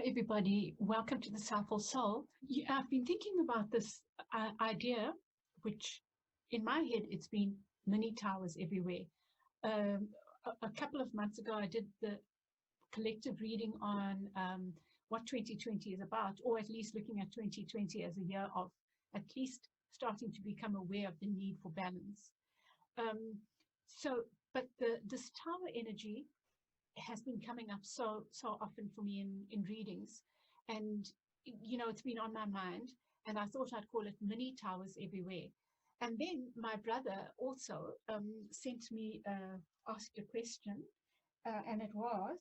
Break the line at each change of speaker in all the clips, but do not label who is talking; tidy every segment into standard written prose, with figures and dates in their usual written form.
Everybody, welcome to the Soulful Soul. I've been thinking about this idea, which in my head it's been mini towers everywhere. A couple of months ago, I did the collective reading on what 2020 is about, or at least looking at 2020 as a year of at least starting to become aware of the need for balance. But this tower energy has been coming up so often for me in readings, and it's been on my mind, and I thought I'd call it mini towers everywhere. And then my brother also sent me asked a question, and it was,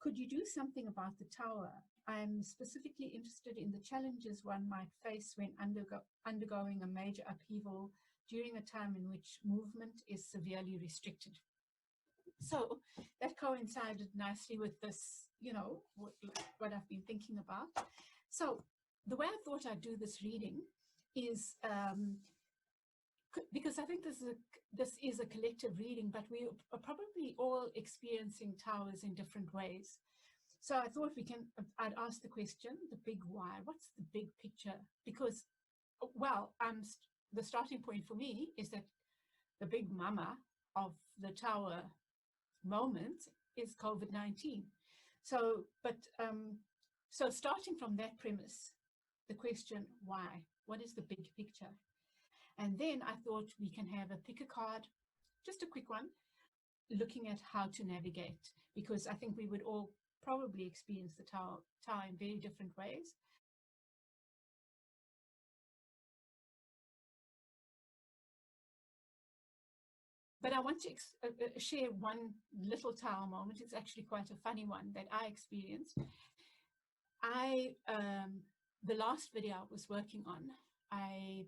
could you do something about the tower? I'm specifically interested in the challenges one might face when undergoing a major upheaval during a time in which movement is severely restricted. So that coincided nicely with this, what I've been thinking about. So the way I thought I'd do this reading is, because I think this is a collective reading, but we are probably all experiencing towers in different ways. So I thought I'd ask the question, the big why. What's the big picture? Because, well, the starting point for me is that the big mama of the tower moment is COVID-19. So starting from that premise, the question, why? What is the big picture? And then I thought we can have a pick a card, just a quick one, looking at how to navigate, because I think we would all probably experience the tower in very different ways. But I want to share one little tower moment. It's actually quite a funny one that I experienced. The last video I was working on, I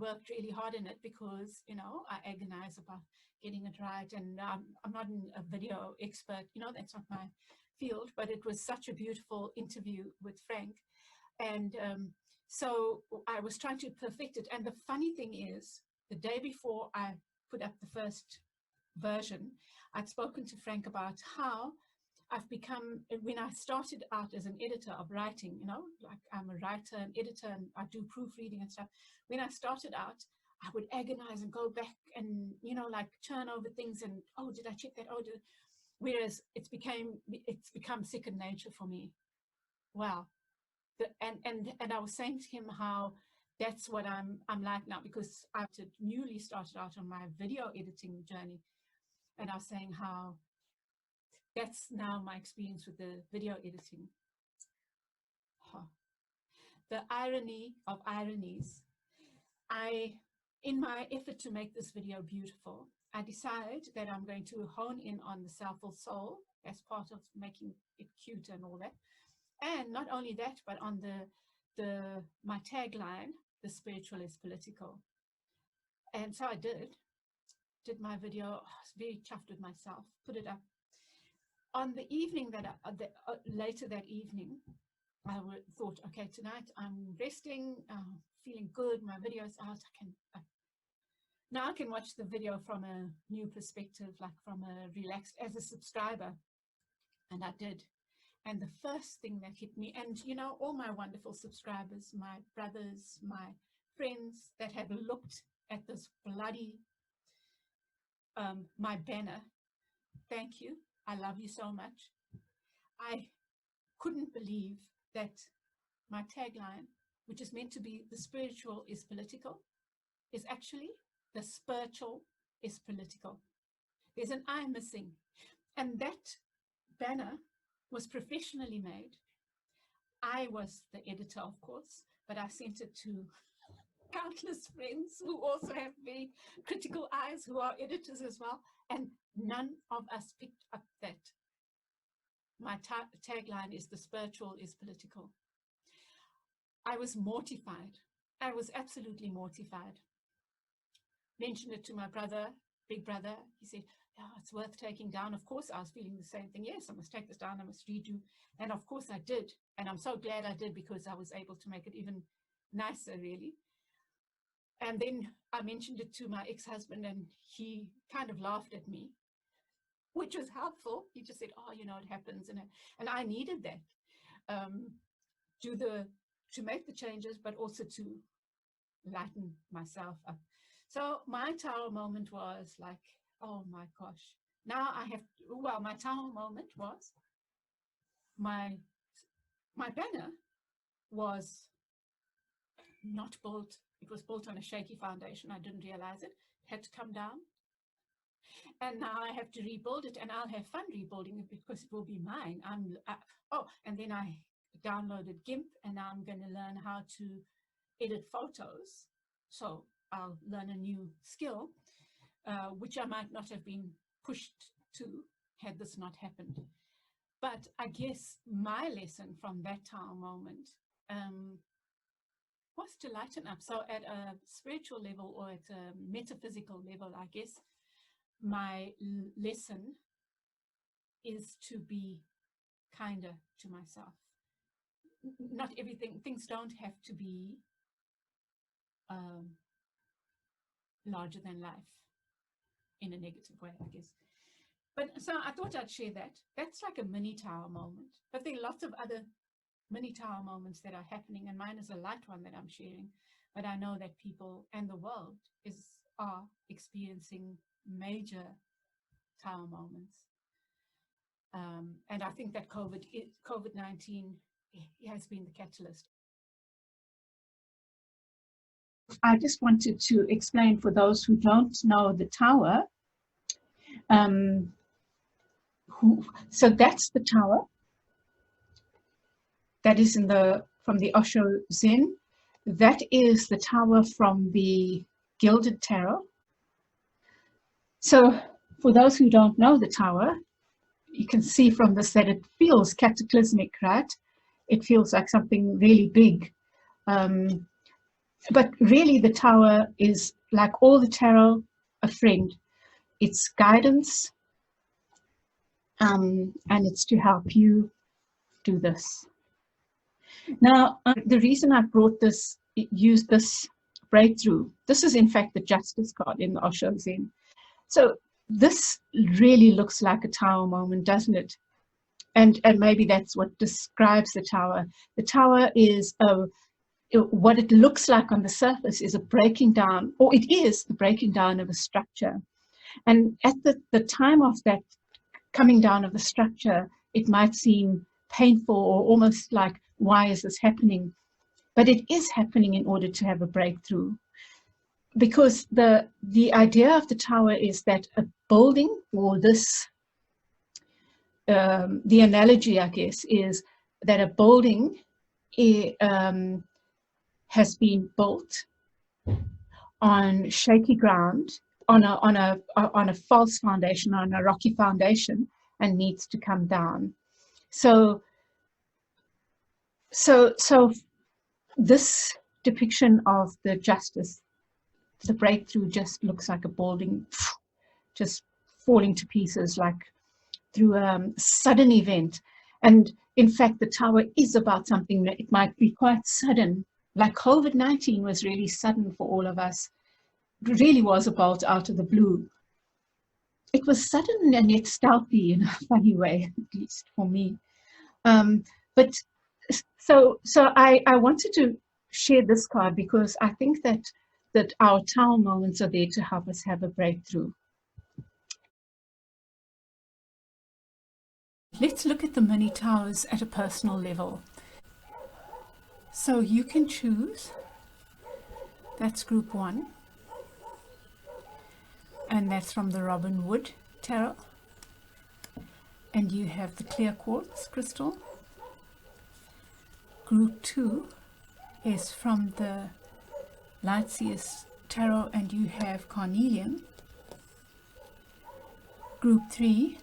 worked really hard in it because, I agonize about getting it right. And I'm not a video expert, that's not my field, but it was such a beautiful interview with Frank. And so I was trying to perfect it. And the funny thing is, the day before I put up the first version, I'd spoken to Frank about how I've become, when I started out as an editor of writing, like I'm a writer and editor and I do proofreading and stuff. When I started out, I would agonize and go back and, like churn over things and, oh, did I check that? Oh, whereas it's become second nature for me. Wow. And I was saying to him how that's what I'm like now, because I newly started out on my video editing journey. And I was saying how that's now my experience with the video editing. The irony of ironies. In my effort to make this video beautiful, I decide that I'm going to hone in on the Soulful Soul as part of making it cute and all that. And not only that, but on my tagline, the spiritual is political. And so I did my video. I was very chuffed with myself, put it up. On the evening later that evening, I thought, okay, tonight I'm resting, feeling good, my video's out, now I can watch the video from a new perspective, like from a relaxed, as a subscriber. And I did. And the first thing that hit me, and all my wonderful subscribers, my brothers, my friends that have looked at this bloody, my banner, thank you. I love you so much. I couldn't believe that my tagline, which is meant to be the spiritual is political, is actually the spiritual is political. There's an I missing. And that banner was professionally made. I was the editor, of course, but I sent it to countless friends who also have very critical eyes, who are editors as well, and none of us picked up that my tagline is the spiritual is political. I was mortified. I was absolutely mortified. Mentioned it to my brother, big brother. He said, oh, it's worth taking down. Of course, I was feeling the same thing. Yes, I must take this down. I must redo. And of course I did. And I'm so glad I did, because I was able to make it even nicer, really. And then I mentioned it to my ex-husband, and he kind of laughed at me, which was helpful. He just said, oh, it happens. And I needed that. to make the changes, but also to lighten myself up. So my tower moment was like, oh my gosh, now I have, well, my tower moment was my banner was not built. It was built on a shaky foundation. I didn't realize it. It had to come down. And now I have to rebuild it, and I'll have fun rebuilding it because it will be mine. And then I downloaded GIMP, and now I'm going to learn how to edit photos. So I'll learn a new skill, which I might not have been pushed to had this not happened. But I guess my lesson from that tower moment was to lighten up. So at a spiritual level or at a metaphysical level, I guess, my lesson is to be kinder to myself. Not everything, things don't have to be larger than life in a negative way, I guess. But so I thought I'd share that. That's like a mini tower moment. But there are lots of other mini tower moments that are happening, and mine is a light one that I'm sharing. But I know that people and the world are experiencing major tower moments. And I think that COVID-19 has been the catalyst. I just wanted to explain for those who don't know the tower. So that's the tower. That is from the Osho Zen. That is the tower from the Gilded Tarot. So for those who don't know the tower, you can see from this that it feels cataclysmic, right? It feels like something really big. But really the tower is, like all the tarot, a friend. It's guidance, and it's to help you do this. Now, the reason I used this breakthrough, this is in fact the Justice card in the Osho Zen. So this really looks like a tower moment, doesn't it? And maybe that's what describes the tower. The tower is what it looks like on the surface is a breaking down, or it is the breaking down of a structure. And at the time of that coming down of the structure, it might seem painful or almost like, why is this happening? But it is happening in order to have a breakthrough. Because the idea of the tower is that a building, or this, the analogy, I guess, is that a building has been built on shaky ground, on a false foundation, on a rocky foundation, and needs to come down. So this depiction of the Justice, the breakthrough, just looks like a building just falling to pieces, like through a sudden event. And in fact, the tower is about something that it might be quite sudden, like COVID-19 was really sudden for all of us. It really was a bolt out of the blue. It was sudden and yet stealthy in a funny way, at least for me. But so I wanted to share this card because I think that our tower moments are there to help us have a breakthrough. Let's look at the mini towers at a personal level. So you can choose, that's group 1, and that's from the Robin Wood Tarot. And you have the clear quartz crystal. Group 2 is from the Light Seers Tarot, and you have carnelian. Group 3,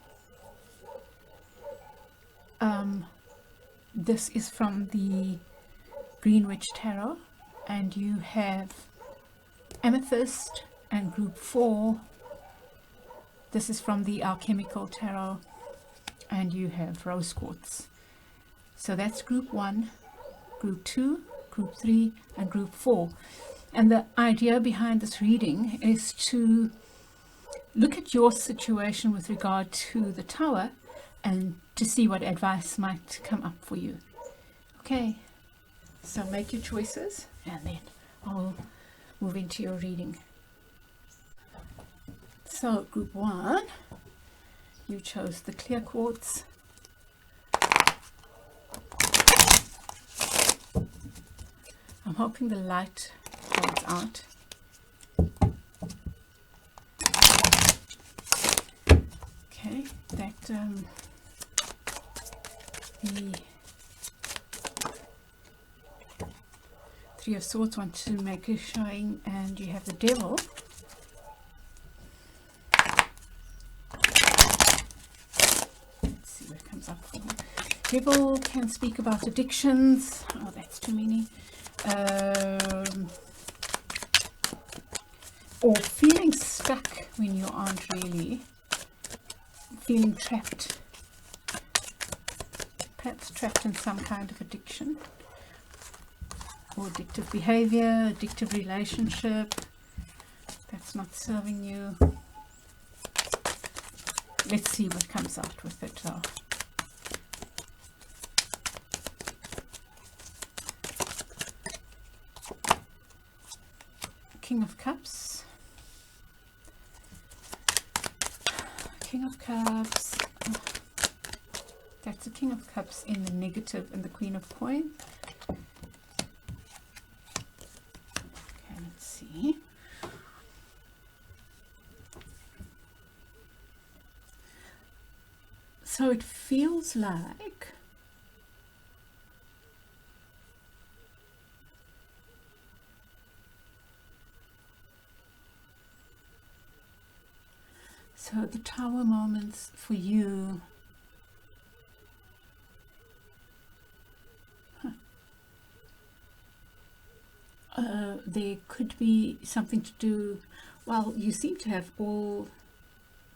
this is from the Greenwich Tarot, and you have amethyst. And group 4, this is from the Alchemical Tarot, and you have rose quartz. So that's group 1, group 2, group 3, and group 4. And the idea behind this reading is to look at your situation with regard to the tower and to see what advice might come up for you. Okay, so make your choices and then I'll move into your reading. So group 1, you chose the clear quartz. I'm hoping the light holds out. Okay, that the Three of Swords want to make a showing, and you have the Devil. Let's see what comes up for me. Devil can speak about addictions. Oh, that's too many. Or feeling stuck when you aren't really. Feeling trapped. Perhaps trapped in some kind of addiction. Or addictive behavior, addictive relationship that's not serving you. Let's see what comes out with it though. King of Cups. King of Cups. That's the King of Cups in the negative, and the Queen of Coins. Okay, let's see. So it feels like the Tower moments for you. There could be something to do, well, you seem to have all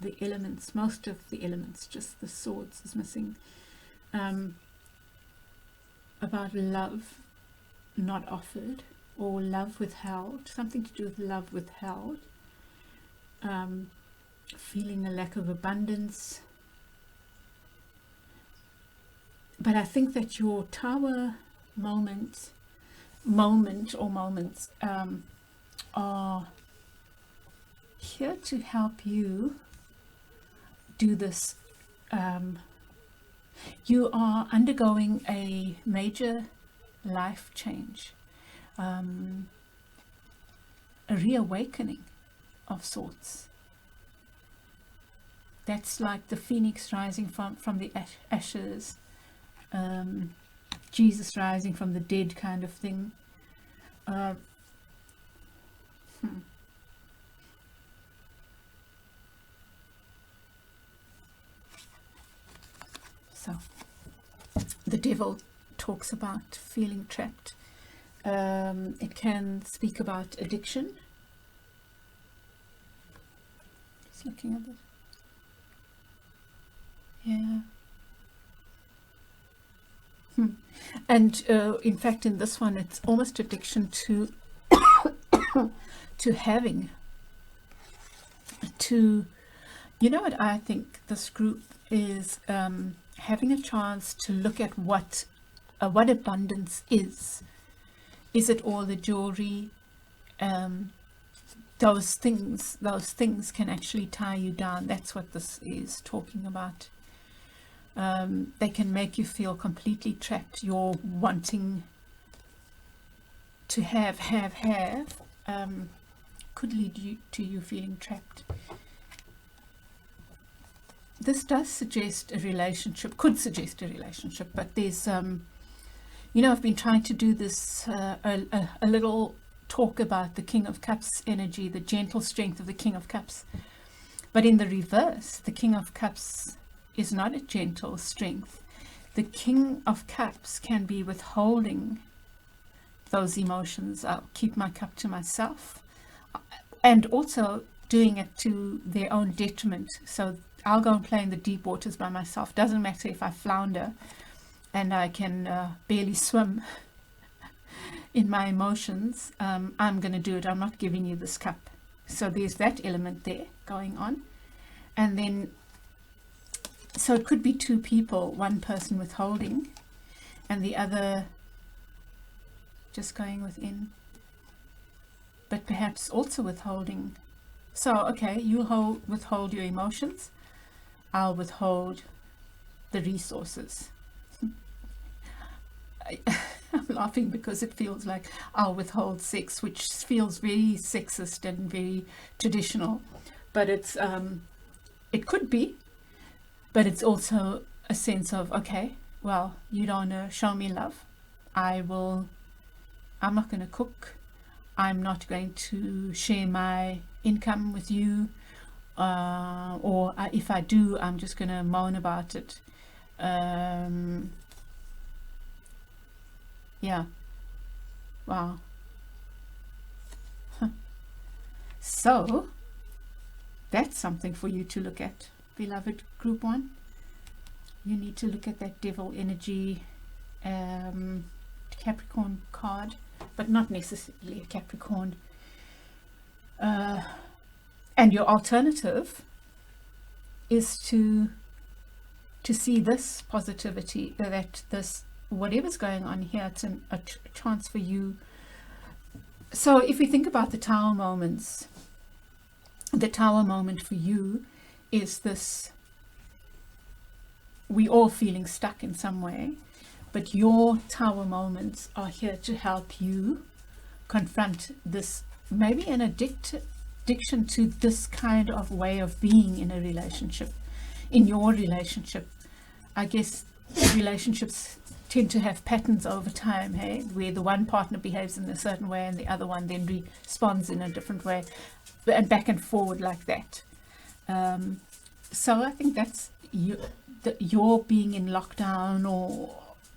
the elements, most of the elements, just the Swords is missing. About love not offered, or love withheld, something to do with love withheld. Feeling a lack of abundance. But I think that your Tower moments are here to help you do this. You are undergoing a major life change, a reawakening of sorts. That's like the phoenix rising from the ashes, Jesus rising from the dead kind of thing. So the Devil talks about feeling trapped. It can speak about addiction. Just looking at this. Yeah. And in fact, in this one, it's almost addiction to to having, to, you know what I think this group is, having a chance to look at what abundance is. Is it all the jewelry? Those things can actually tie you down. That's what this is talking about. They can make you feel completely trapped. You're wanting to have, could lead you to you feeling trapped. This does suggest a relationship, could suggest a relationship, but there's, you know, I've been trying to do this, a little talk about the King of Cups energy, the gentle strength of the King of Cups. But in the reverse, the King of Cups is not a gentle strength. The King of Cups can be withholding those emotions. I'll keep my cup to myself, and also doing it to their own detriment. So I'll go and play in the deep waters by myself. Doesn't matter if I flounder and I can barely swim in my emotions. I'm going to do it. I'm not giving you this cup. So there's that element there going on. And then, so it could be two people, one person withholding and the other just going within, but perhaps also withholding. So, okay, you withhold your emotions, I'll withhold the resources. I'm laughing because it feels like I'll withhold sex, which feels very sexist and very traditional, but it's it could be, but it's also a sense of, okay, well, you don't want to show me love, I'm not going to cook, I'm not going to share my income with you, or if I do, I'm just going to moan about it. Yeah. Wow. So that's something for you to look at, beloved group 1. You need to look at that devil energy Capricorn card, but not necessarily a Capricorn. And your alternative is to see this positivity, that this, whatever's going on here, it's a chance for you. So if we think about the tower moments, the tower moment for you is this: we all feeling stuck in some way, but your tower moments are here to help you confront this, maybe an addiction to this kind of way of being in a relationship. In your relationship, I guess relationships tend to have patterns over time, hey, where the one partner behaves in a certain way and the other one then responds in a different way, and back and forward like that. So I think that's your being in lockdown, or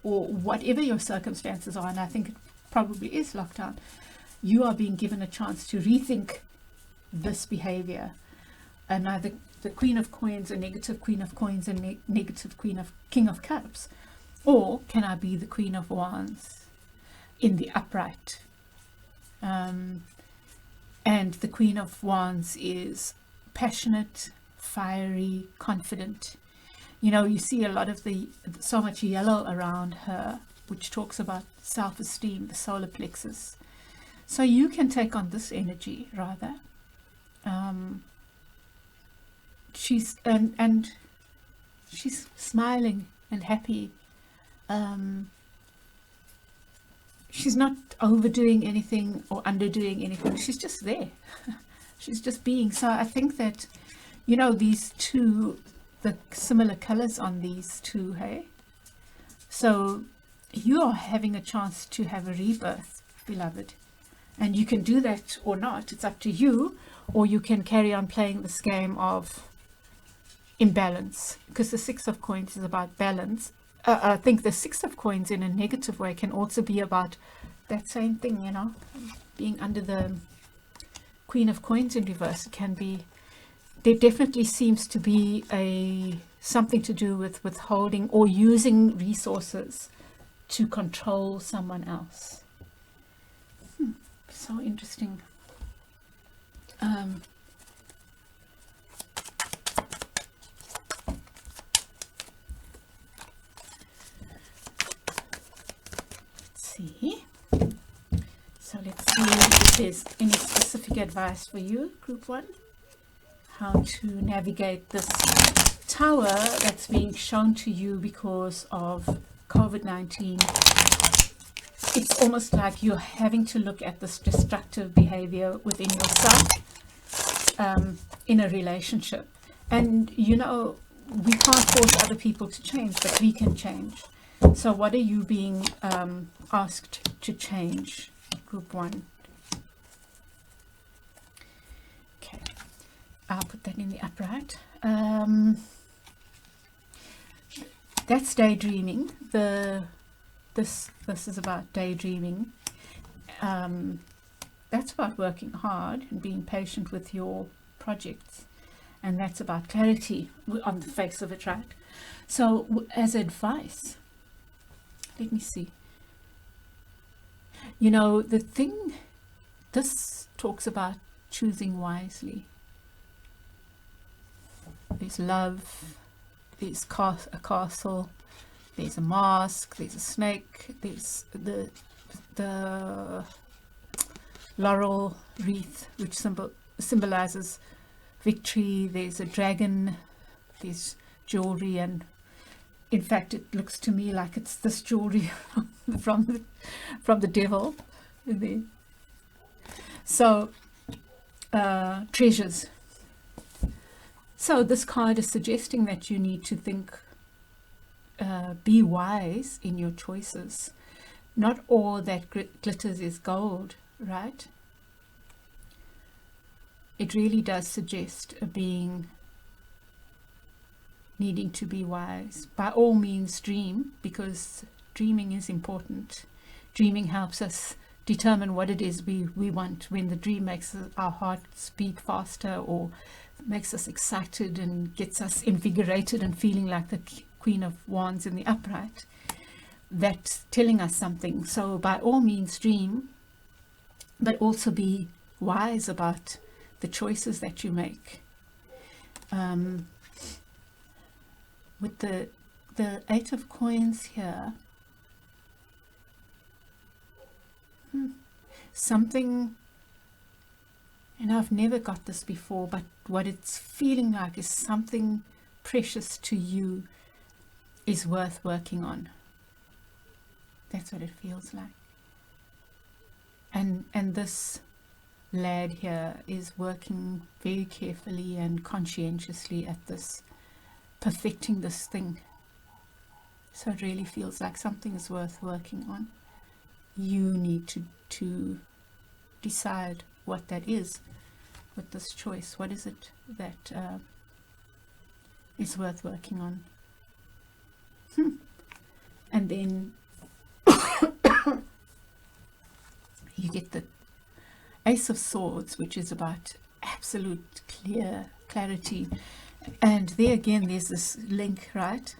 whatever your circumstances are, and I think it probably is lockdown. You are being given a chance to rethink this behavior, and either the Queen of Coins, a negative Queen of Coins, and negative King of Cups, or can I be the Queen of Wands in the upright? And the Queen of Wands is passionate, fiery, confident. You know, you see a lot of so much yellow around her, which talks about self-esteem, the solar plexus. So you can take on this energy rather. She's and she's smiling and happy. She's not overdoing anything or underdoing anything. She's just there. She's just being. So I think that, you know, these two, the similar colors on these two, hey? So you are having a chance to have a rebirth, beloved. And you can do that or not. It's up to you. Or you can carry on playing this game of imbalance, because the Six of Coins is about balance. I think the Six of Coins in a negative way can also be about that same thing, you know, being under the Queen of Coins in reverse. It can be, there definitely seems to be something to do with withholding or using resources to control someone else. So interesting. See. So let's see if there's any specific advice for you, Group 1. How to navigate this tower that's being shown to you because of COVID-19. It's almost like you're having to look at this destructive behavior within yourself in a relationship. And, you know, we can't force other people to change, but we can change. So what are you being asked to change, Group 1? Okay, I'll put that in the upright. That's daydreaming. This is about daydreaming. That's about working hard and being patient with your projects. And that's about clarity on the face of it, right? So as advice, let me see. You know, this talks about choosing wisely. There's love, there's a castle, there's a mask, there's a snake, there's the the laurel wreath, which symbolizes victory. There's a dragon, there's jewelry, and in fact it looks to me like it's this jewelry from the devil in there. So treasures. So this card is suggesting that you need to think, be wise in your choices. Not all that glitters is gold, right? It really does suggest needing to be wise. By all means dream, because dreaming is important. Dreaming helps us determine what it is we want. When the dream makes our hearts beat faster, or makes us excited and gets us invigorated and feeling like the Queen of Wands in the upright, that's telling us something. So by all means dream, but also be wise about the choices that you make. With the Eight of Coins here, something, and I've never got this before, but what it's feeling like is something precious to you is worth working on. That's what it feels like. And this lad here is working very carefully and conscientiously at this, perfecting this thing. So it really feels like something is worth working on. You need to decide what that is with this choice. What is it that is worth working on? And then you get the Ace of Swords, which is about absolute clarity. And there again, there's this link, right?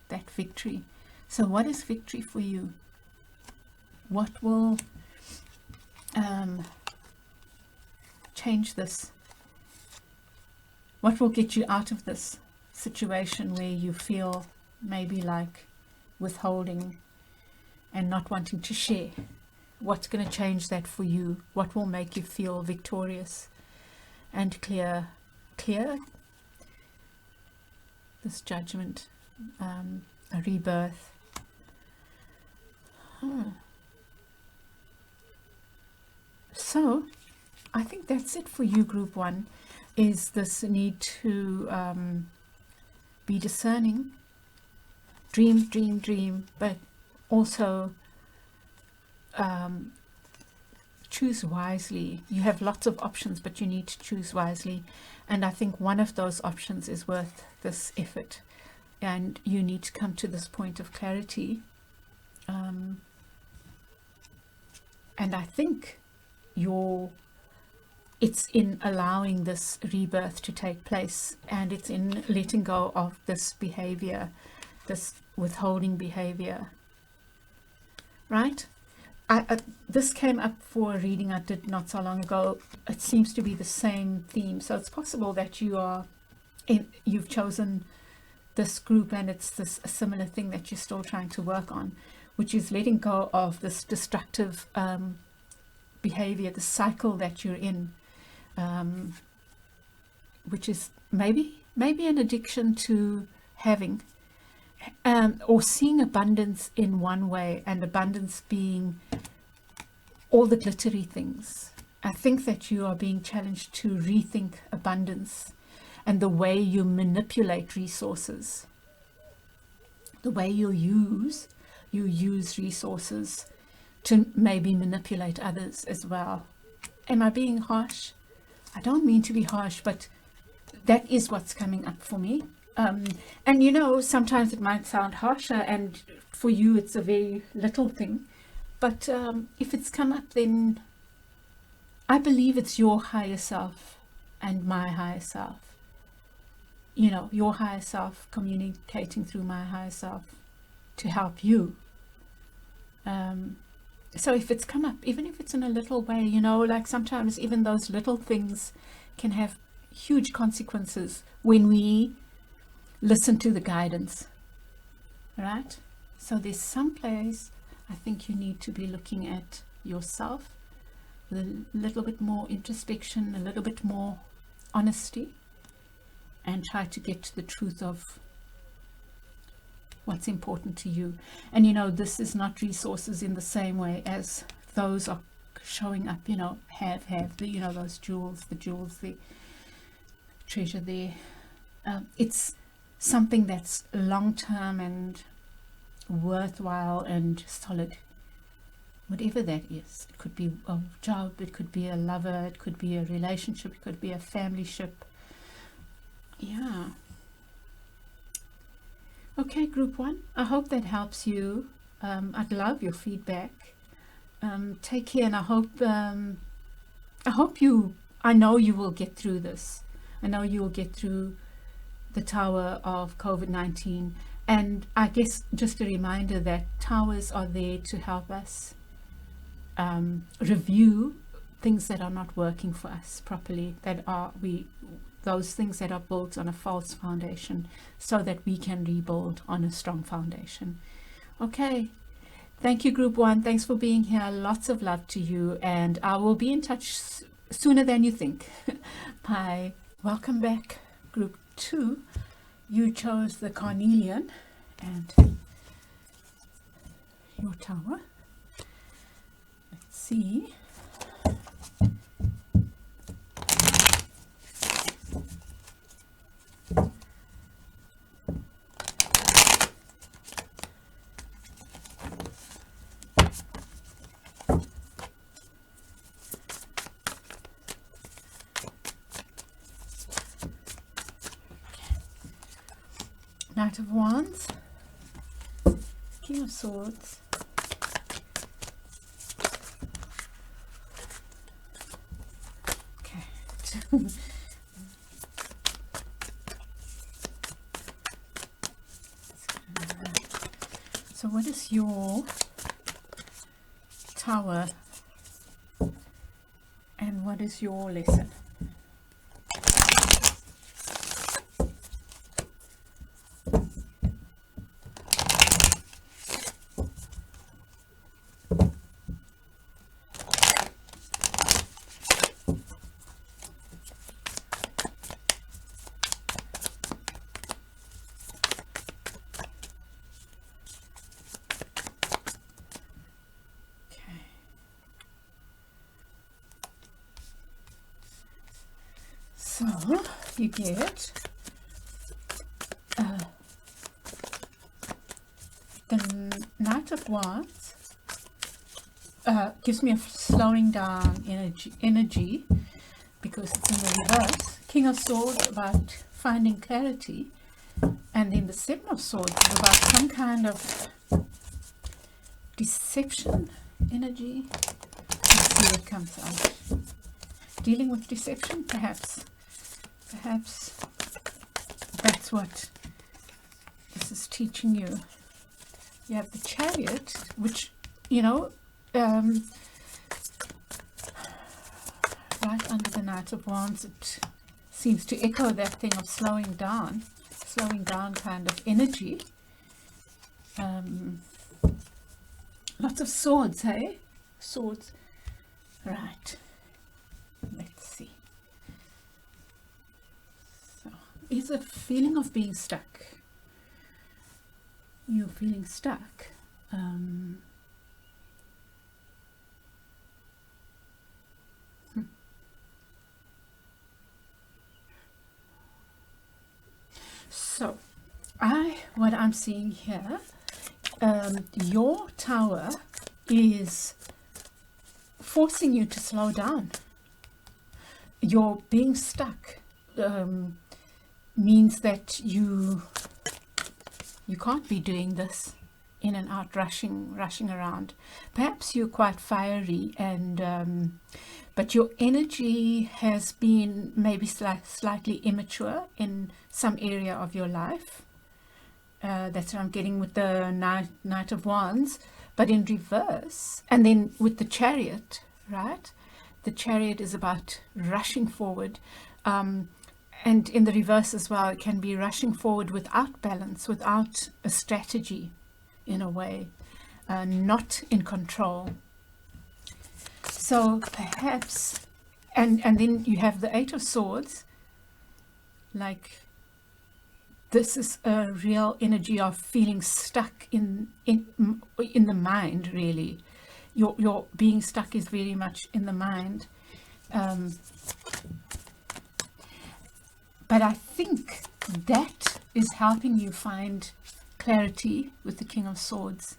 That victory. So what is victory for you? What will change this? What will get you out of this situation where you feel maybe like withholding and not wanting to share? What's going to change that for you? What will make you feel victorious and clear? This Judgment, a rebirth. So I think that's it for you, group 1, is this need to be discerning, dream, but also choose wisely. You have lots of options, but you need to choose wisely. And I think one of those options is worth this effort. And you need to come to this point of clarity. And I think it's in allowing this rebirth to take place, and it's in letting go of this behavior, this withholding behavior, right? This came up for a reading I did not so long ago. It seems to be the same theme, so it's possible that you've chosen this group and it's a similar thing that you're still trying to work on, which is letting go of this destructive behavior, the cycle that you're in, which is maybe an addiction to having, or seeing abundance in one way, and abundance being all the glittery things. I think that you are being challenged to rethink abundance and the way you manipulate resources, the way you use resources to maybe manipulate others as well. Am I being harsh? I don't mean to be harsh, but that is what's coming up for me. And you know, sometimes it might sound harsher, and for you it's a very little thing, but if it's come up, then I believe it's your higher self and my higher self. You know, your higher self communicating through my higher self to help you. So if it's come up, even if it's in a little way, you know, like sometimes even those little things can have huge consequences when we listen to the guidance, right? So there's some place I think you need to be looking at yourself with a little bit more introspection, a little bit more honesty, and try to get to the truth of what's important to you. And you know, this is not resources in the same way as those are showing up, you know, have the, you know, those jewels, the treasure there. It's something that's long-term and worthwhile and solid, whatever that is. It could be a job, it could be a lover, it could be a relationship, it could be a family ship. Yeah. Okay, group one, I hope that helps you. I'd love your feedback. Take care, and I know you will get through this. I know you will get through the tower of COVID-19. And I guess just a reminder that towers are there to help us review things that are not working for us properly, those things that are built on a false foundation, so that we can rebuild on a strong foundation. Okay, thank you, group one. Thanks for being here. Lots of love to you, and I will be in touch sooner than you think. Bye. Welcome back, group two. You chose the carnelian and your tower. Let's see. Knight of Wands, King of Swords, okay. So what is your tower and what is your lesson? So you get the Knight of Wands, gives me a slowing down energy because it's in the reverse. King of Swords about finding clarity, and then the Seven of Swords is about some kind of deception energy. Let's see what comes out. Dealing with deception, perhaps that's what this is teaching you. You have the Chariot, which, you know, right under the Knight of Wands, it seems to echo that thing of slowing down kind of energy. Lots of swords, hey? Swords. Right. Let's see. So, is a feeling of being stuck. You're feeling stuck. So, what I'm seeing here, your tower is forcing you to slow down. You're being stuck means that you can't be doing this in and out, rushing around. Perhaps you're quite fiery, and but your energy has been maybe slightly immature in some area of your life. That's what I'm getting with the Knight of Wands, but in reverse. And then with the Chariot, right? The Chariot is about rushing forward, and in the reverse as well, it can be rushing forward without balance, without a strategy, in a way. not in control. So perhaps, and then you have the Eight of Swords, like this is a real energy of feeling stuck in the mind, really. Your being stuck is very much in the mind. But I think that is helping you find clarity with the King of Swords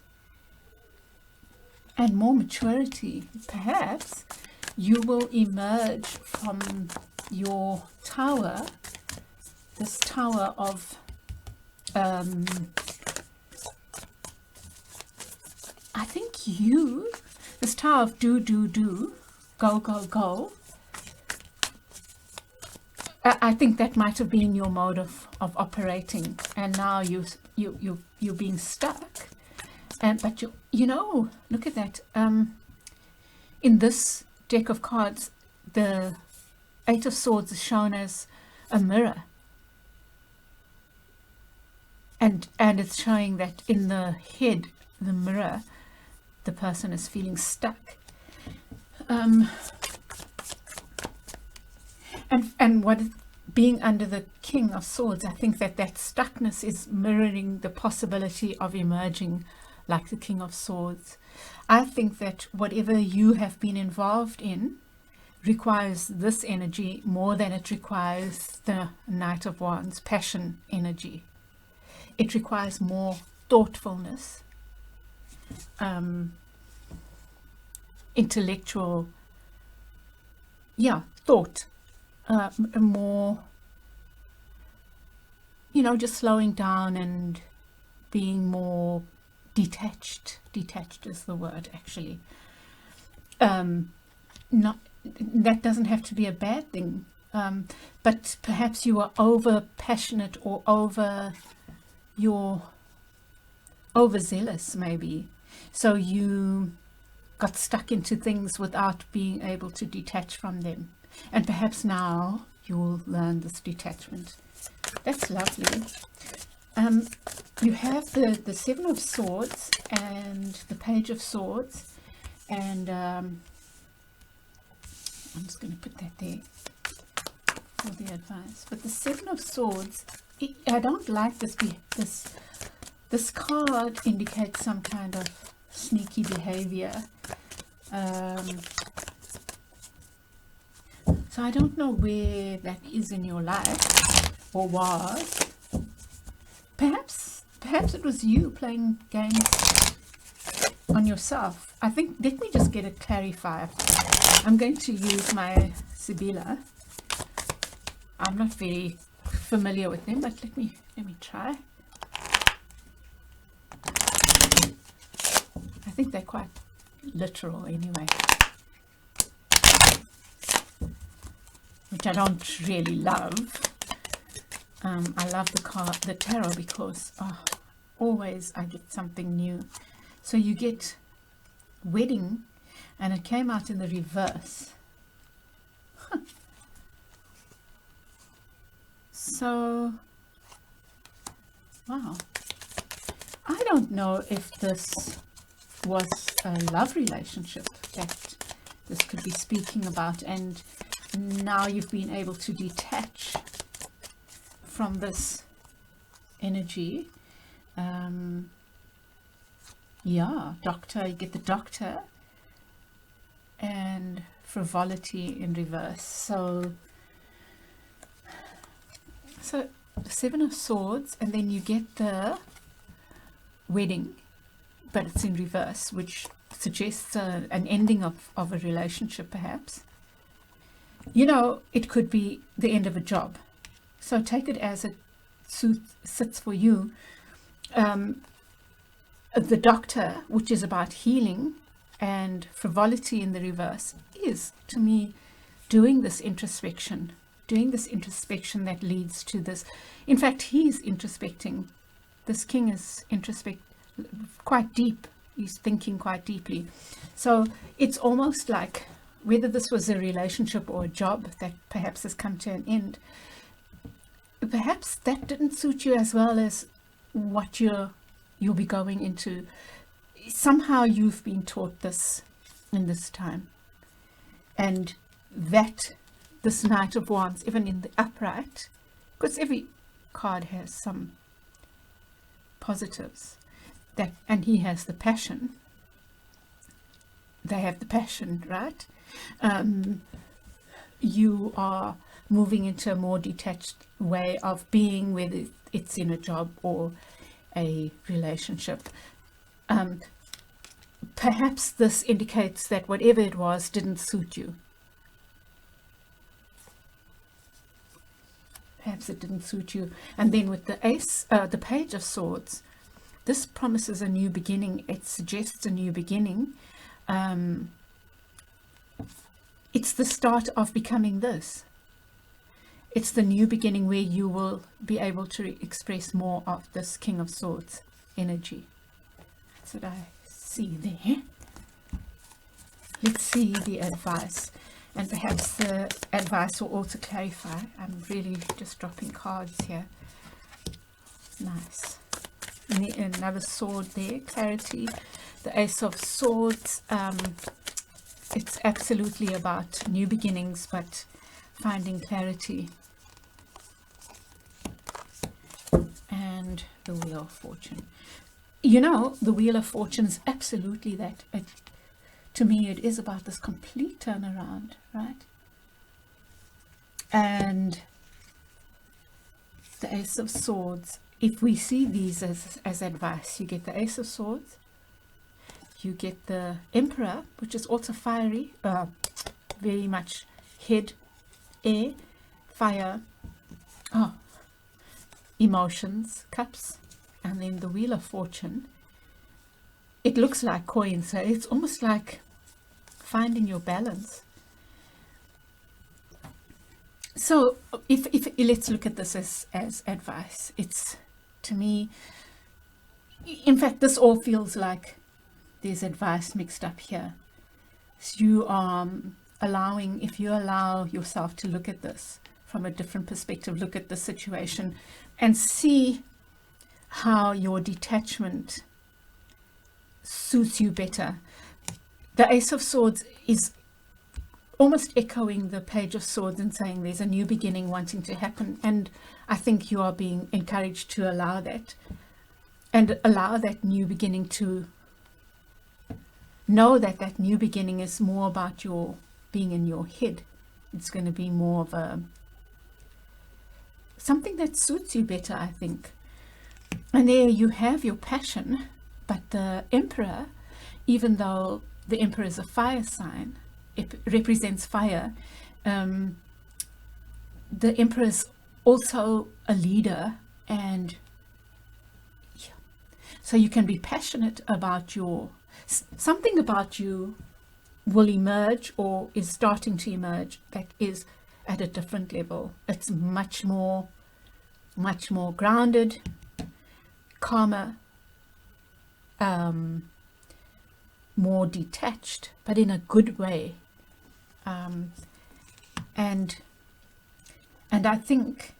and more maturity. Perhaps you will emerge from your tower, this tower of I think this tower of do, go, go, go. I think that might have been your mode of operating, and now you're being stuck. But you know, look at that. In this deck of cards, the Eight of Swords is shown as a mirror, and it's showing that in the head, the mirror, the person is feeling stuck. And what being under the King of Swords, I think that stuckness is mirroring the possibility of emerging like the King of Swords. I think that whatever you have been involved in requires this energy more than it requires the Knight of Wands, passion energy. It requires more thoughtfulness, intellectual, thought, more, just slowing down and being more detached. Detached is the word, actually. Not that doesn't have to be a bad thing, but perhaps you are over passionate or overzealous, maybe, so you got stuck into things without being able to detach from them, and perhaps now you'll learn this detachment. That's lovely. You have the Seven of Swords and the Page of Swords, and I'm just going to put that there for the advice. But the Seven of Swords, I don't like this card indicates some kind of sneaky behavior. So I don't know where that is in your life, or was. Perhaps it was you playing games on yourself. I think, let me just get a clarifier. I'm going to use my Sibila. I'm not very familiar with them, but let me try. I think they're quite literal anyway, which I don't really love. I love the tarot because always I get something new. So you get wedding, and it came out in the reverse. So, wow. I don't know if this was a love relationship that this could be speaking about, and now you've been able to detach from this energy. Doctor, you get the Doctor and frivolity in reverse. So the Seven of Swords, and then you get the wedding, but it's in reverse, which suggests an ending of a relationship, perhaps. It could be the end of a job. So take it as it sits for you. The Doctor, which is about healing, and frivolity in the reverse, is, to me, doing this introspection that leads to this. In fact, he's introspecting. This king is quite deep. He's thinking quite deeply. So it's almost like, whether this was a relationship or a job that perhaps has come to an end, perhaps that didn't suit you as well as what you'll be going into. somehow you've been taught this in this time, and that this Knight of Wands, even in the upright, because every card has some positives, that, and he has the passion, they have the passion, right? You are moving into a more detached way of being, whether it's in a job or a relationship. Perhaps this indicates that whatever it was didn't suit you. Perhaps it didn't suit you. And then with the ace, the Page of Swords, this promises a new beginning. It suggests a new beginning. It's the start of becoming this. It's the new beginning where you will be able to express more of this King of Swords energy. That's what I see there. Let's see the advice, and perhaps the advice will also clarify. I'm really just dropping cards here. Nice. Another sword there, clarity. The Ace of Swords, it's absolutely about new beginnings, but finding clarity. And the Wheel of Fortune. You know, the Wheel of Fortune is absolutely that. To me, it is about this complete turnaround, right? And the Ace of Swords, if we see these as advice, you get the Ace of Swords, you get the Emperor, which is also fiery, very much head, air, fire, emotions, cups, and then the Wheel of Fortune. It looks like coins, so it's almost like finding your balance. So if let's look at this as advice. It's, to me, in fact, this all feels like there's advice mixed up here. So you are allowing, if you allow yourself to look at this from a different perspective, look at the situation and see how your detachment suits you better. The Ace of Swords is almost echoing the Page of Swords and saying there's a new beginning wanting to happen, and I think you are being encouraged to allow that, and allow that new beginning, to know that that new beginning is more about your being in your head. It's going to be more of a something that suits you better, I think. And there you have your passion. But the Emperor, even though the Emperor is a fire sign, it represents fire, the Emperor is also a leader, and yeah. So you can be passionate about something about you will emerge, or is starting to emerge, that is at a different level. It's much more grounded, calmer, more detached, but in a good way. And I think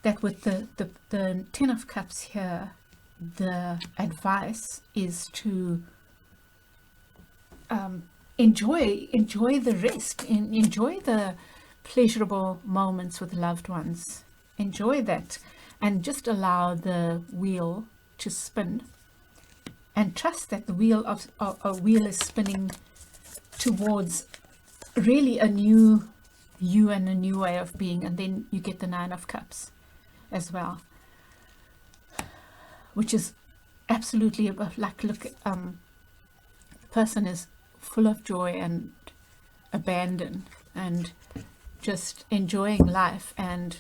that with the Ten of Cups here, the advice is to enjoy the rest, enjoy the pleasurable moments with loved ones, enjoy that, and just allow the wheel to spin, and trust that the wheel is spinning towards really a new you and a new way of being. And then you get the Nine of Cups as well, which is absolutely like, look, the person is full of joy and abandon and just enjoying life, and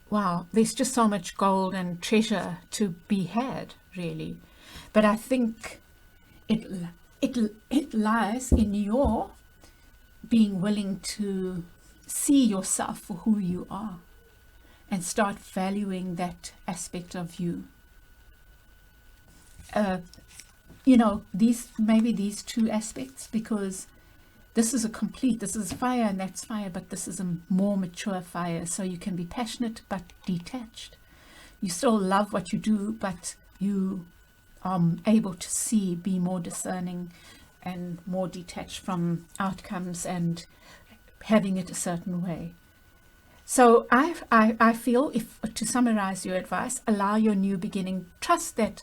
wow, there's just so much gold and treasure to be had, really. But I think it lies in your being willing to see yourself for who you are and start valuing that aspect of you. You know, these two aspects, because this is fire and that's fire, but this is a more mature fire. So you can be passionate but detached. You still love what you do, but you are able to see, be more discerning and more detached from outcomes and having it a certain way. So I feel, if to summarize your advice, allow your new beginning. Trust that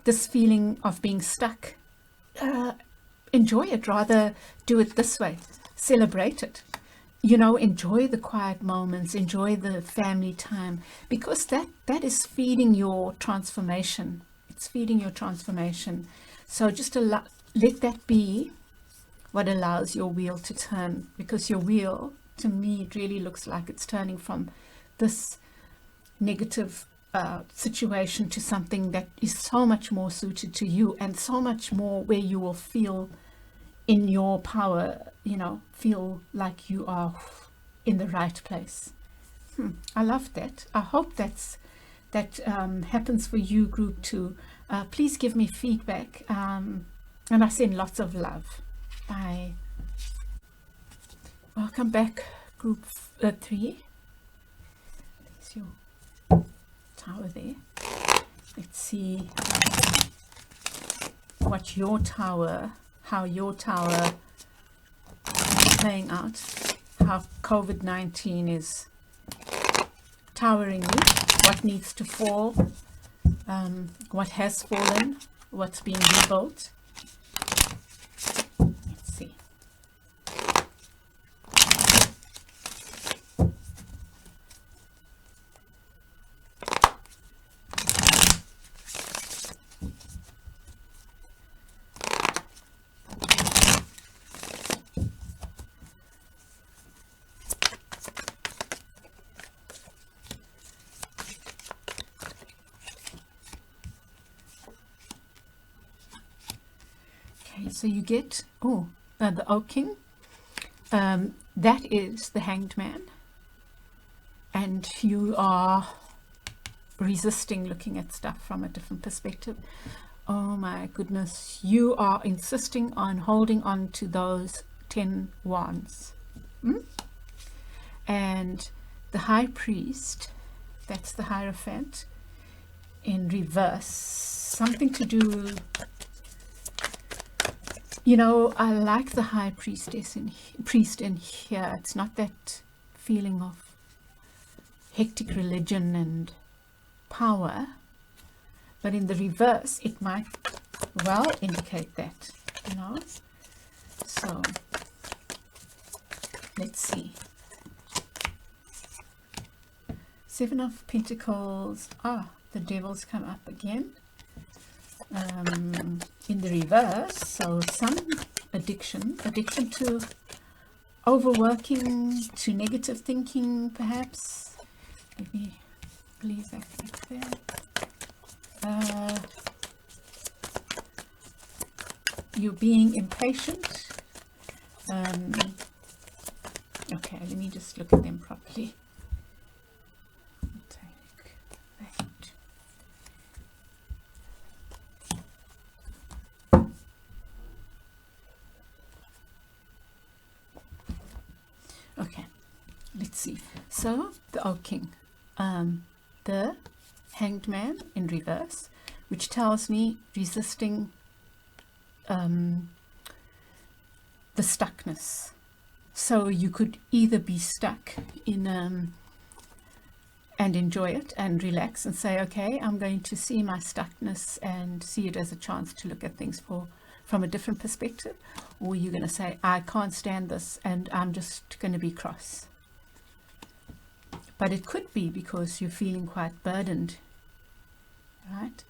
this feeling of being stuck, enjoy it. Rather do it this way. Celebrate it. You know, enjoy the quiet moments, enjoy the family time, because that is feeding your transformation. It's feeding your transformation. So just let that be what allows your wheel to turn, because your wheel, to me, it really looks like it's turning from this negative situation to something that is so much more suited to you, and so much more where you will feel in your power, you know, feel like you are in the right place. I love that. I hope that happens for you, group 2. Please give me feedback, and I send lots of love. Bye. Welcome back, group 3. There's your tower there. Let's see what your tower, how your tower is playing out, how COVID-19 is towering you, what needs to fall, what has fallen, what's being rebuilt. Let's see. So you get, the Oak King, that is the Hanged Man, and you are resisting looking at stuff from a different perspective. Oh my goodness, you are insisting on holding on to those 10 wands. And the High Priest, that's the Hierophant in reverse, something to do. You know, I like the High Priest in here. It's not that feeling of hectic religion and power, but in the reverse, it might well indicate that, you know. So, let's see. 7 of Pentacles. The Devil's come up again. In the reverse, so some addiction to overworking, to negative thinking, perhaps. Maybe leave that there. You're being impatient. Okay, let me just look at them properly. Take that. Okay, let's see. So the Oak King, the Hanged Man in reverse, which tells me resisting the stuckness. So you could either be stuck in and enjoy it and relax and say, okay, I'm going to see my stuckness and see it as a chance to look at things from a different perspective, or you're going to say, I can't stand this and I'm just going to be cross. But it could be because you're feeling quite burdened, right?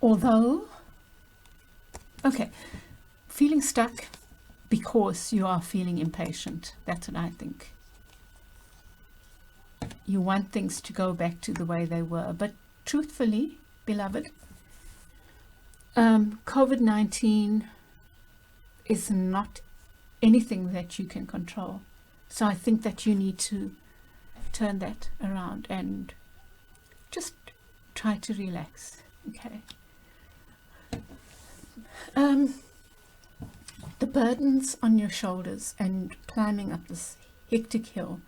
Although, okay, feeling stuck because you are feeling impatient. That's what I think. You want things to go back to the way they were. But truthfully, beloved, COVID-19 is not anything that you can control. So I think that you need to turn that around and just try to relax. Okay. The burdens on your shoulders and climbing up this hectic hill.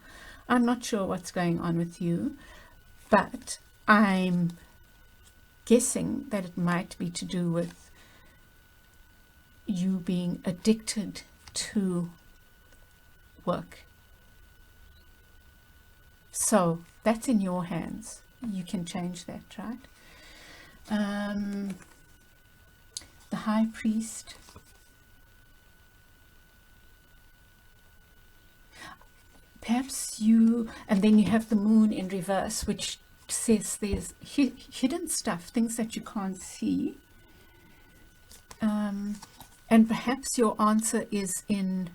I'm not sure what's going on with you, but I'm guessing that it might be to do with you being addicted to work. So that's in your hands. You can change that, right? The High Priest. Perhaps you, and then you have the Moon in reverse, which says there's hidden stuff, things that you can't see. And perhaps your answer is in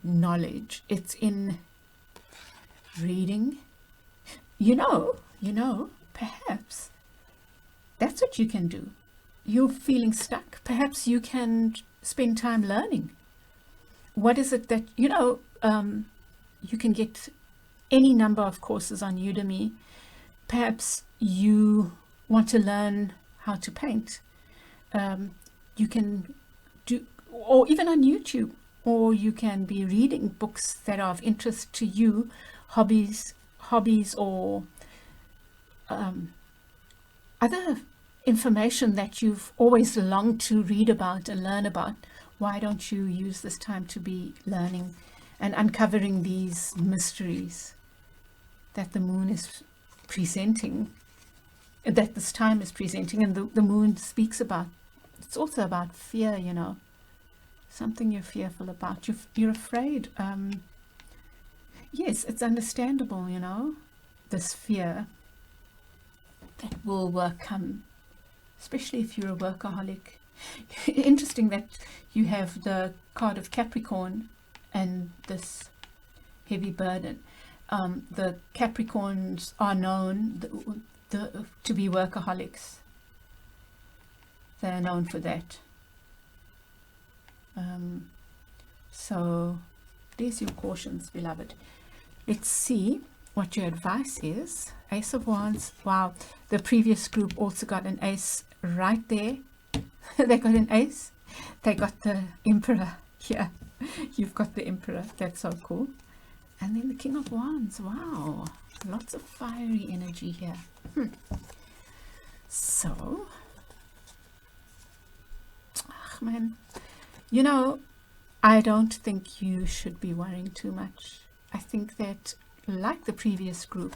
knowledge. It's in reading. You know, perhaps that's what you can do. You're feeling stuck. Perhaps you can spend time learning. What is it that, you can get any number of courses on Udemy. Perhaps you want to learn how to paint. You can do, or even on YouTube, or you can be reading books that are of interest to you, hobbies or other information that you've always longed to read about and learn about. Why don't you use this time to be learning and uncovering these mysteries that the Moon is presenting, that this time is presenting, and the Moon speaks about? It's also about fear, something you're fearful about. You're afraid. Yes, it's understandable, this fear that will come, especially if you're a workaholic. Interesting that you have the card of Capricorn and this heavy burden. The Capricorns are known to be workaholics. They're known for that. So there's your cautions, beloved. Let's see what your advice is. Ace of Wands. Wow, the previous group also got an ace right there. They got an ace. They got the Emperor here. You've got the Emperor. That's so cool. And then the King of Wands. Wow, lots of fiery energy here. So, man, I don't think you should be worrying too much. I think that, like the previous group,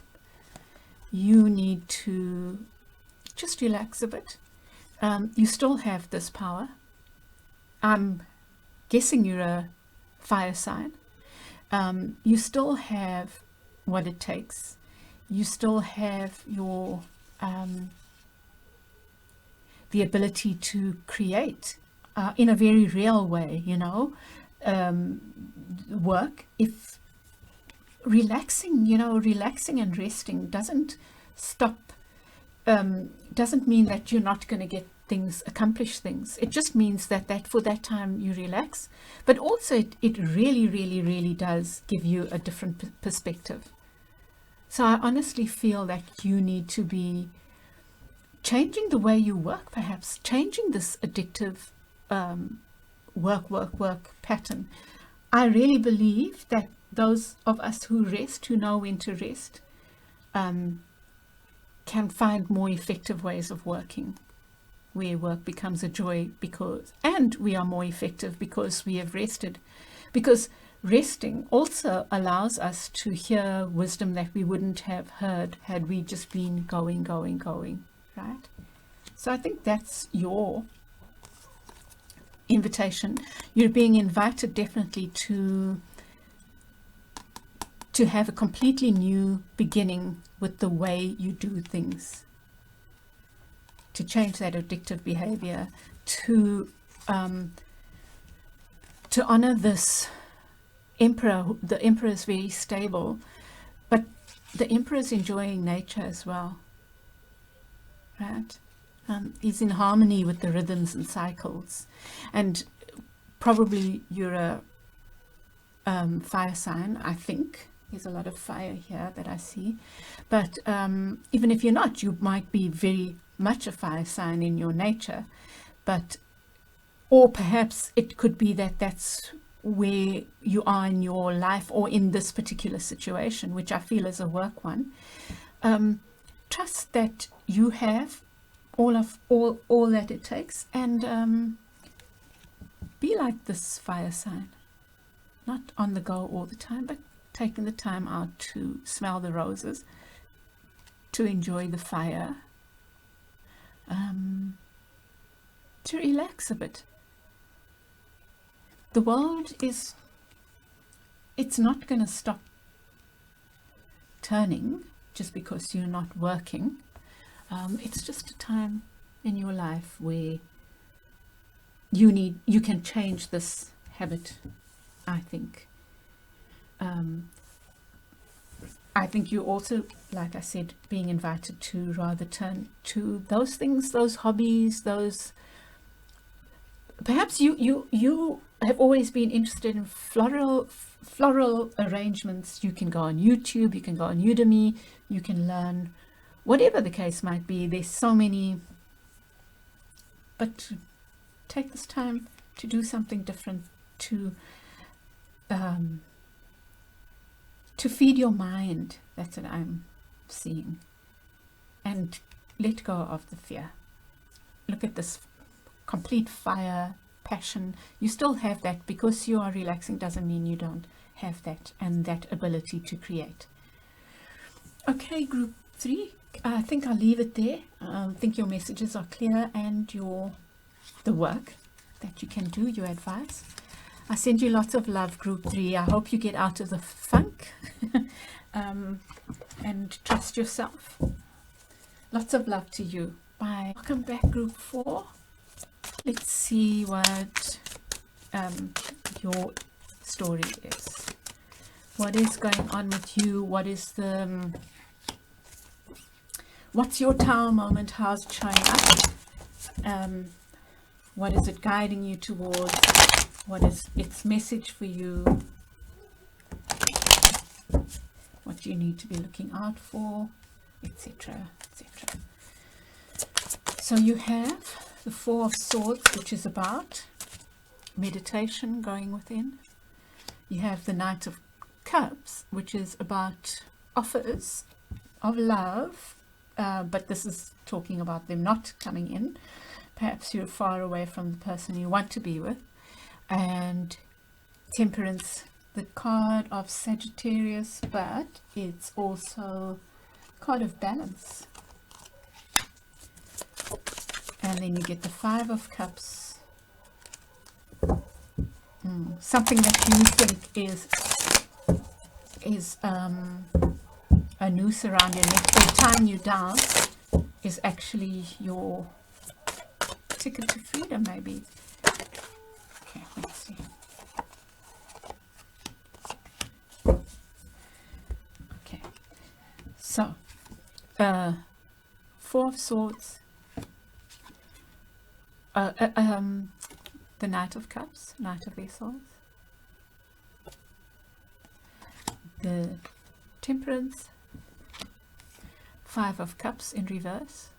you need to just relax a bit. You still have this power. I'm guessing you're a fire sign. You still have what it takes. You still have your the ability to create in a very real way, work. If relaxing and resting doesn't stop, doesn't mean that you're not going to get accomplish things. It just means that for that time you relax, but also it really, really, really does give you a different perspective. So I honestly feel that you need to be changing the way you work, perhaps changing this addictive work pattern. I really believe that those of us who rest, who know when to rest, can find more effective ways of working, where work becomes a joy, and we are more effective because we have rested. Because resting also allows us to hear wisdom that we wouldn't have heard had we just been going, right? So I think that's your invitation. You're being invited definitely to have a completely new beginning with the way you do things, to change that addictive behavior, to honor this Emperor. The Emperor is very stable, but the Emperor is enjoying nature as well, right? He's in harmony with the rhythms and cycles. And probably you're a fire sign, I think. There's a lot of fire here that I see. But even if you're not, you might be very much a fire sign in your nature. Or perhaps it could be that that's where you are in your life, or in this particular situation, which I feel is a work one. trust that you have all that it takes, and be like this fire sign, not on the go all the time, but taking the time out to smell the roses, to enjoy the fire, to relax a bit. The world it's not going to stop turning just because you're not working. It's just a time in your life where you can change this habit, I think. I think you also, like I said, being invited to rather turn to those things, those hobbies, those, perhaps you have always been interested in floral arrangements. You can go on YouTube, you can go on Udemy, you can learn whatever the case might be. There's so many, but take this time to do something different, to feed your mind. That's what I'm seeing, and let go of the fear. Look at this complete fire, passion. You still have that. Because you are relaxing doesn't mean you don't have that, and that ability to create. Okay, group 3, I think I'll leave it there. I think your messages are clear, and the work that you can do, your advice. I send you lots of love, group 3. I hope you get out of the funk and trust yourself. Lots of love to you. Bye. Welcome back, group 4. Let's see what your story is. What is going on with you? What's your Tower moment? How's it showing up? What is it guiding you towards? What is its message for you? What do you need to be looking out for? Etc. etc. So you have the 4 of Swords, which is about meditation, going within. You have the Knight of Cups, which is about offers of love, but this is talking about them not coming in. Perhaps you're far away from the person you want to be with. And Temperance, the card of Sagittarius, but it's also a card of balance. And then you get the 5 of Cups. Something that you think is a noose around your neck, or tying you down, is actually your ticket to freedom, maybe. Okay, let's see. Okay, so 4 of Swords, the Knight of Cups, Knight of Vessels, the Temperance, 5 of Cups in reverse,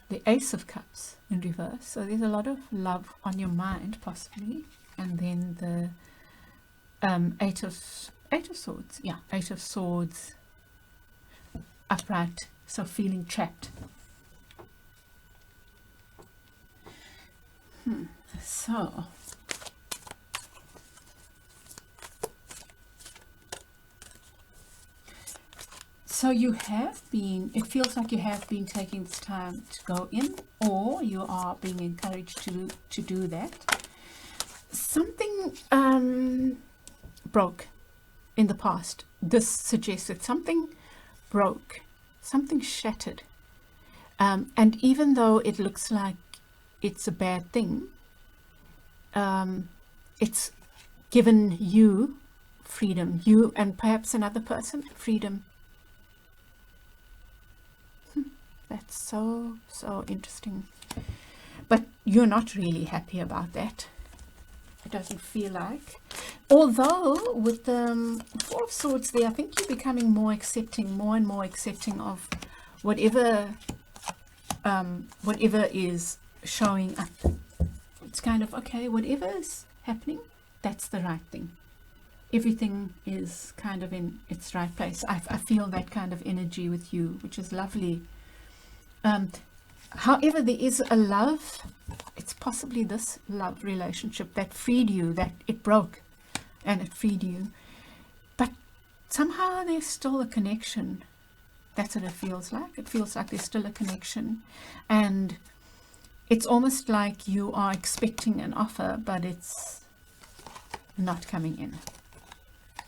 the Ace of Cups in reverse. So there's a lot of love on your mind, possibly. And then the Eight of Swords. Yeah, 8 of Swords upright, so feeling trapped. So you have been, it feels like you have been taking this time to go in, or you are being encouraged to do that. Something broke in the past. This suggests that something broke, something shattered. And even though it looks like it's a bad thing, it's given you freedom, you and perhaps another person freedom. That's so interesting. But you're not really happy about that. It doesn't feel like. Although with the 4 of Swords there, I think you're becoming more and more accepting of whatever is showing up. It's kind of, okay, whatever is happening, that's the right thing. everything is kind of in its right place. I feel that kind of energy with you, which is lovely. However, there is a love, it's possibly this love relationship that freed you, that it broke and it freed you. But somehow there's still a connection. That's what it feels like. It feels like there's still a connection. And it's almost like you are expecting an offer, but it's not coming in.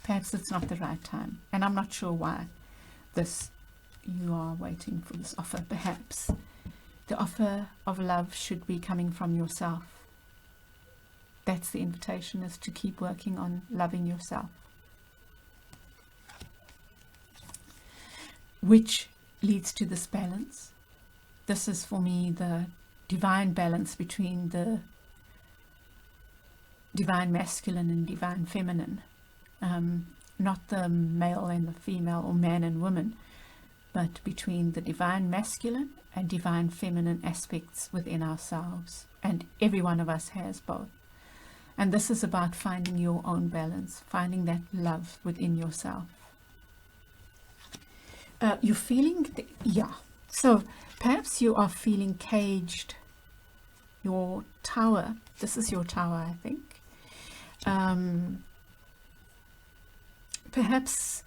Perhaps it's not the right time. And I'm not sure why you are waiting for this offer. Perhaps the offer of love should be coming from yourself. That's the invitation, is to keep working on loving yourself. Which leads to this balance. This is for me the divine balance between the divine masculine and divine feminine. Not the male and the female, or man and woman, but between the divine masculine and divine feminine aspects within ourselves. And every one of us has both. And this is about finding your own balance, finding that love within yourself. You're feeling, so perhaps you are feeling caged. Your tower, this is your tower, I think. Perhaps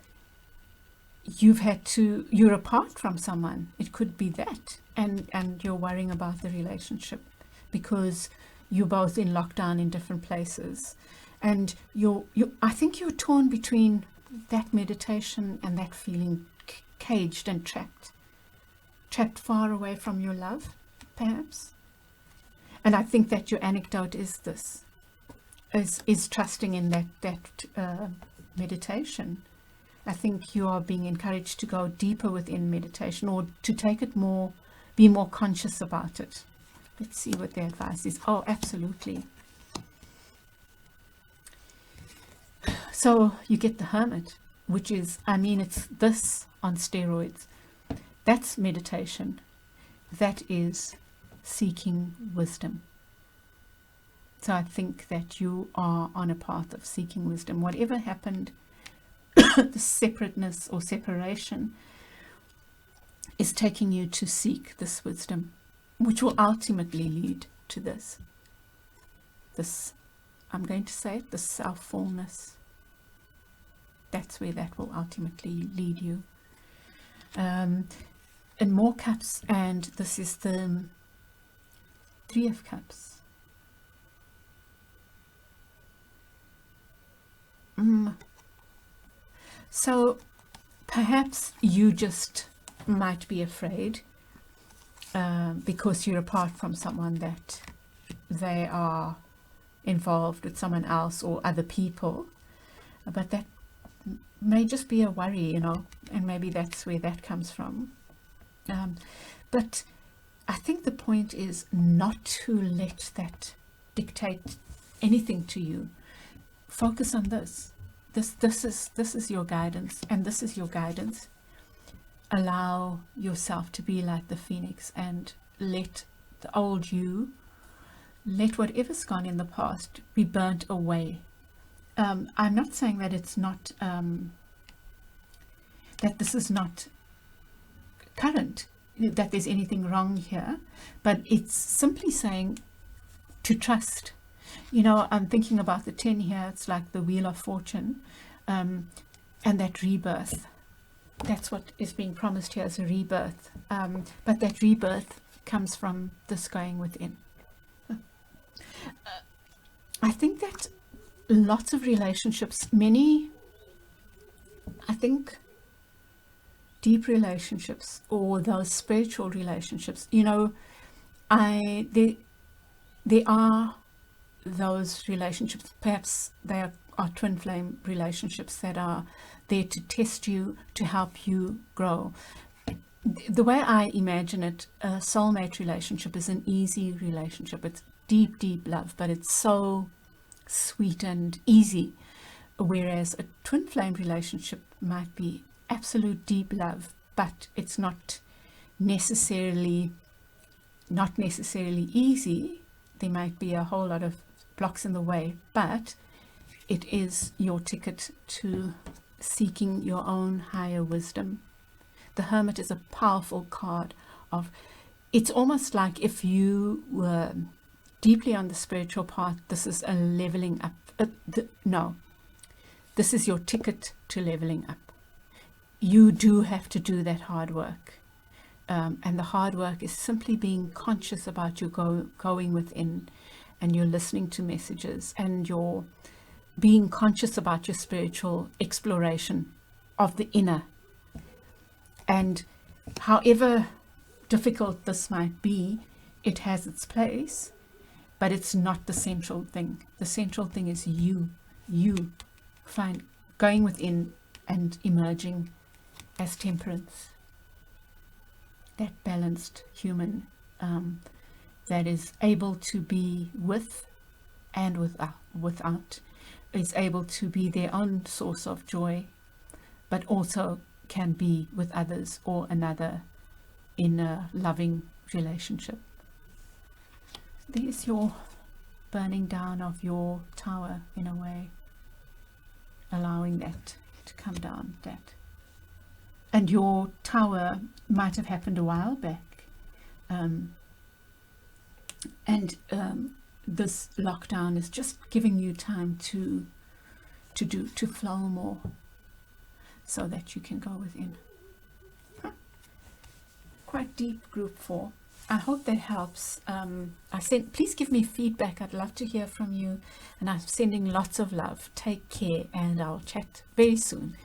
you're apart from someone. It could be that. And you're worrying about the relationship because you're both in lockdown in different places. And I think you're torn between that meditation and that feeling caged and trapped far away from your love, perhaps. And I think that your anecdote is this, is trusting in that meditation. I think you are being encouraged to go deeper within meditation, or to take it more, be more conscious about it. Let's see what the advice is. Oh, absolutely. So you get the Hermit, which is, it's this on steroids. That's meditation. That is seeking wisdom. So I think that you are on a path of seeking wisdom. Whatever happened, the separateness or separation is taking you to seek this wisdom, which will ultimately lead to this, I'm going to say it, the self-fullness. That's where that will ultimately lead you. And more cups, and this is the 3 of Cups. So perhaps you just might be afraid because you're apart from someone, that they are involved with someone else or other people, but that may just be a worry, and maybe that's where that comes from. But I think the point is not to let that dictate anything to you. Focus on this. This is your guidance, and this is your guidance. Allow yourself to be like the phoenix, and let the old you, let whatever's gone in the past be burnt away. I'm not saying that it's not, that this is not current, that there's anything wrong here, but it's simply saying to trust. I'm thinking about the 10 here. It's like the Wheel of Fortune, and that rebirth. That's what is being promised here as a rebirth. But that rebirth comes from this going within. I think that lots of relationships, deep relationships, or those spiritual relationships, there are those relationships, perhaps they are twin flame relationships that are there to test you, to help you grow. The way I imagine it, a soulmate relationship is an easy relationship. It's deep, deep love, but it's so sweet and easy. Whereas a twin flame relationship might be absolute deep love, but it's not necessarily easy. There might be a whole lot of blocks in the way, but it is your ticket to seeking your own higher wisdom. The Hermit is a powerful card of, it's almost like if you were deeply on the spiritual path, this is a leveling up. No, this is your ticket to leveling up. You do have to do that hard work. And the hard work is simply being conscious about you going within, and you're listening to messages, and you're being conscious about your spiritual exploration of the inner. And however difficult this might be, it has its place, but it's not the central thing. The central thing is you going within and emerging as temperance, that balanced human that is able to be with and without, is able to be their own source of joy, but also can be with others or another in a loving relationship. There's your burning down of your tower, in a way, allowing that to come down. And your tower might have happened a while back, this lockdown is just giving you time to flow more, so that you can go within. Quite deep, group 4. I hope that helps. Please give me feedback. I'd love to hear from you, and I'm sending lots of love. Take care, and I'll chat very soon.